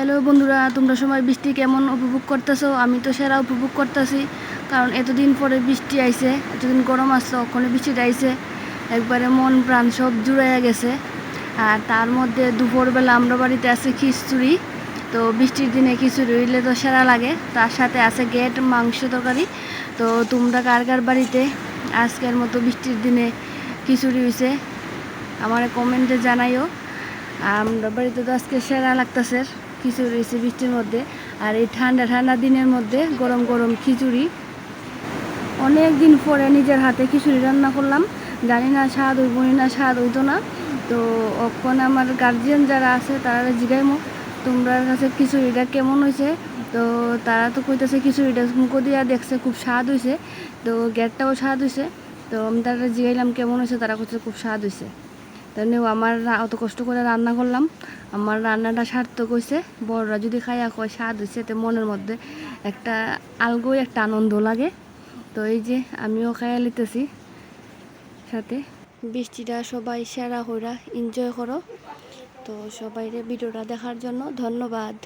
Hello বন্ধুরা, তোমরা সবাই বৃষ্টি কেমন উপভোগ করতেছো? আমি তো সেরা উপভোগ করতেছি, কারণ এতদিন পরে বৃষ্টি আইছে। এতদিন গরম আসলো, ওখানে বৃষ্টিটা আইছে, একবারে মন প্রাণ সব জুড়াইয়া গেছে। আর তার মধ্যে দুপুরবেলা আমরা বাড়িতে আছে খিচুড়ি। তো বৃষ্টির দিনে খিচুড়ি হইলে তো সেরা লাগে। তার সাথে আছে গেট মাংস তরকারি। তো তোমরা কার কার বাড়িতে আজকের মতো বৃষ্টির দিনে খিচুড়ি হয়েছে আমার কমেন্টে জানাইও। আমরা বাড়িতে তো আজকে সেরা লাগতেছে খিচুড়ি হয়েছে বৃষ্টির মধ্যে। আর এই ঠান্ডা ঠান্ডা দিনের মধ্যে গরম গরম খিচুড়ি, অনেক দিন পরে নিজের হাতে খিচুড়ি রান্না করলাম। জানি না স্বাদ হইব না, স্বাদ হইতো না। তো এখন আমার গার্জিয়ান যারা আছে তারা জিগাইমো তোমরা কাছে খিচুড়িটা কেমন হয়েছে। তো তারা তো কইতেছে খিচুড়িটা মুখো দিয়া দেখছে খুব স্বাদ হয়েছে, তো গ্যাটটাও স্বাদ হয়েছে। তো আমি তারা জিগাইলাম কেমন হয়েছে, তারা কইছে খুব স্বাদ হয়েছে। তাহলে আমার অত কষ্ট করে রান্না করলাম, আমার রান্নাটা সার্থক হয়েছে। বড়রা যদি খাইয়া কয় স্বাদ হয়েছে, তো মনের মধ্যে একটা আলগোই একটা আনন্দ লাগে। তো এই যে আমিও খাইয়া লিতেছি সাথে। বৃষ্টিটা সবাই সেরা হইরা এনজয় করো। তো সবাইরে ভিডিওটা দেখার জন্য ধন্যবাদ।